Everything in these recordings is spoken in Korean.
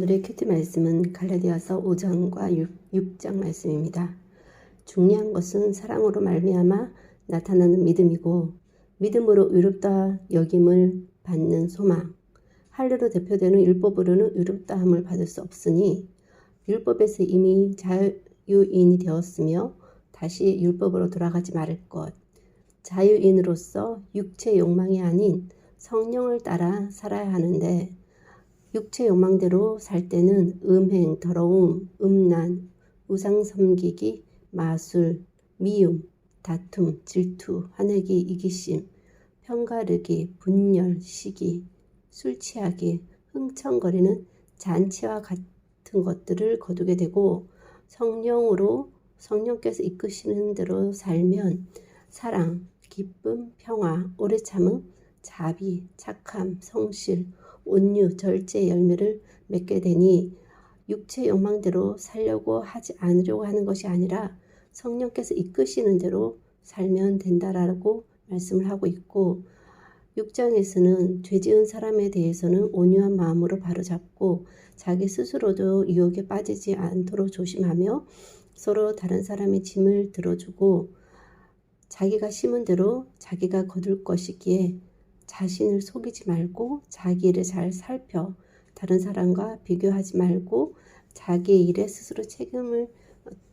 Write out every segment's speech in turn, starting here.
오늘의 큐티 말씀은 갈라디아서 5장과 6장 말씀입니다. 중요한 것은 사랑으로 말미암아 나타나는 믿음이고 믿음으로 의롭다 여김을 받는 소망. 할례로 대표되는 율법으로는 의롭다함을 받을 수 없으니 율법에서 이미 자유인이 되었으며 다시 율법으로 돌아가지 말을 것. 자유인으로서 육체 욕망이 아닌 성령을 따라 살아야 하는데 육체 욕망대로 살 때는 음행, 더러움, 음란, 우상 섬기기, 마술, 미움, 다툼, 질투, 화내기, 이기심, 편가르기, 분열, 시기, 술 취하기, 흥청거리는 잔치와 같은 것들을 거두게 되고 성령으로 성령께서 이끄시는 대로 살면 사랑, 기쁨, 평화, 오래 참음, 자비, 착함, 성실, 온유, 절제의 열매를 맺게 되니 육체 욕망대로 살려고 하지 않으려고 하는 것이 아니라 성령께서 이끄시는 대로 살면 된다라고 말씀을 하고 있고 6장에서는 죄지은 사람에 대해서는 온유한 마음으로 바로잡고 자기 스스로도 유혹에 빠지지 않도록 조심하며 서로 다른 사람의 짐을 들어주고 자기가 심은 대로 자기가 거둘 것이기에 자신을 속이지 말고 자기 일을 잘 살펴 다른 사람과 비교하지 말고 자기 일에 스스로 책임을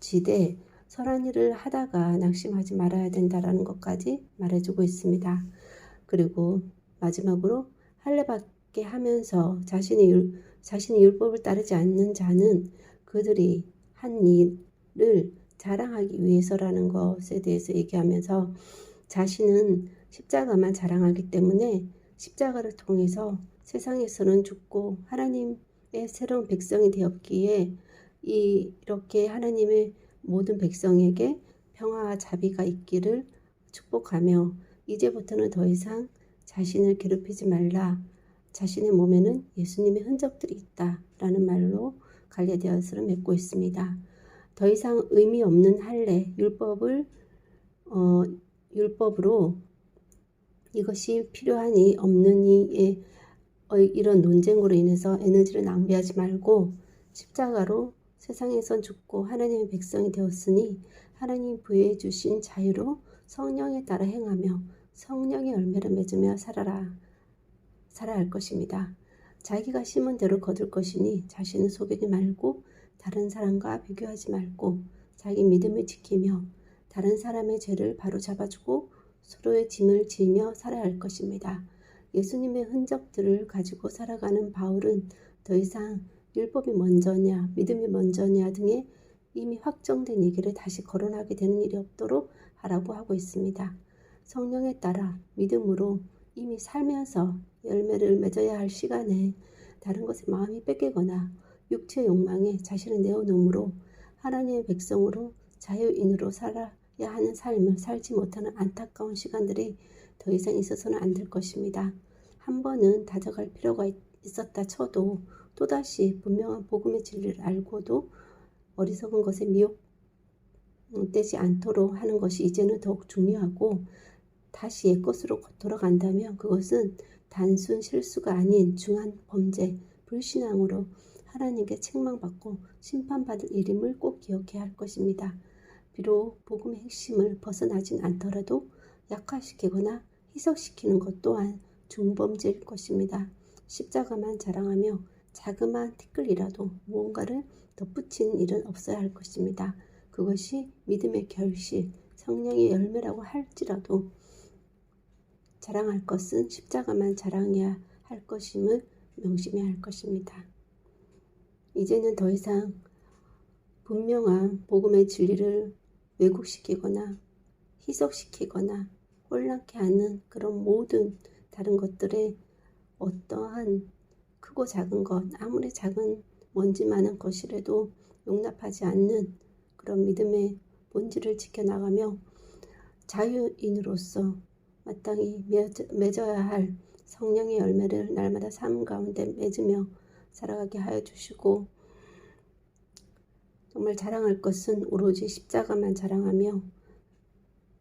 지되 선한 일을 하다가 낙심하지 말아야 된다라는 것까지 말해주고 있습니다. 그리고 마지막으로 할례받게 하면서 자신이 율법을 따르지 않는 자는 그들이 한 일을 자랑하기 위해서라는 것에 대해서 얘기하면서 자신은 십자가만 자랑하기 때문에 십자가를 통해서 세상에서는 죽고 하나님의 새로운 백성이 되었기에 이렇게 하나님의 모든 백성에게 평화와 자비가 있기를 축복하며 이제부터는 더 이상 자신을 괴롭히지 말라. 자신의 몸에는 예수님의 흔적들이 있다라는 말로 갈라디아서를 맺고 있습니다. 더 이상 의미 없는 할례, 율법으로 이것이 필요하니 없느니의 이런 논쟁으로 인해서 에너지를 낭비하지 말고 십자가로 세상에선 죽고 하나님의 백성이 되었으니 하나님 부여해 주신 자유로 성령에 따라 행하며 성령의 열매를 맺으며 살아야 할 것입니다. 자기가 심은 대로 거둘 것이니 자신을 속이지 말고 다른 사람과 비교하지 말고 자기 믿음을 지키며 다른 사람의 죄를 바로잡아주고 서로의 짐을 지며 살아야 할 것입니다. 예수님의 흔적들을 가지고 살아가는 바울은 더 이상 율법이 먼저냐 믿음이 먼저냐 등의 이미 확정된 얘기를 다시 거론하게 되는 일이 없도록 하라고 하고 있습니다. 성령에 따라 믿음으로 이미 살면서 열매를 맺어야 할 시간에 다른 것에 마음이 뺏기거나 육체 욕망에 자신을 내어놓음으로 하나님의 백성으로 자유인으로 살아야 하는 삶을 살지 못하는 안타까운 시간들이 더 이상 있어서는 안 될 것입니다. 한 번은 다져갈 필요가 있었다 쳐도 또다시 분명한 복음의 진리를 알고도 어리석은 것에 미혹되지 않도록 하는 것이 이제는 더욱 중요하고 다시 옛것으로 돌아간다면 그것은 단순 실수가 아닌 중한 범죄, 불신앙으로 하나님께 책망받고 심판받을 일임을 꼭 기억해야 할 것입니다. 비록 복음의 핵심을 벗어나진 않더라도 약화시키거나 희석시키는 것 또한 중범죄일 것입니다. 십자가만 자랑하며 자그마한 티끌이라도 무언가를 덧붙이는 일은 없어야 할 것입니다. 그것이 믿음의 결실, 성령의 열매라고 할지라도 자랑할 것은 십자가만 자랑해야 할 것임을 명심해야 할 것입니다. 이제는 더 이상 분명한 복음의 진리를 왜곡시키거나 희석시키거나 혼란케 하는 그런 모든 다른 것들에 어떠한 크고 작은 것, 아무리 작은 먼지만한 것이라도 용납하지 않는 그런 믿음의 본질을 지켜나가며 자유인으로서 마땅히 맺어야 할 성령의 열매를 날마다 삶 가운데 맺으며 살아가게 하여 주시고 정말 자랑할 것은 오로지 십자가만 자랑하며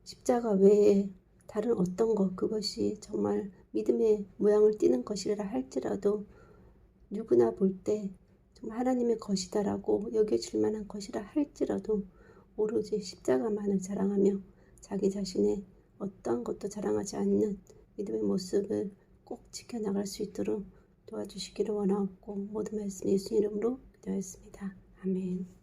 십자가 외에 다른 어떤 것 그것이 정말 믿음의 모양을 띠는 것이라 할지라도 누구나 볼 때 정말 하나님의 것이다라고 여겨질 만한 것이라 할지라도 오로지 십자가만을 자랑하며 자기 자신의 어떠한 것도 자랑하지 않는 믿음의 모습을 꼭 지켜나갈 수 있도록 도와주시기를 원하옵고 모든 말씀 예수 이름으로 기도하였습니다. 아멘.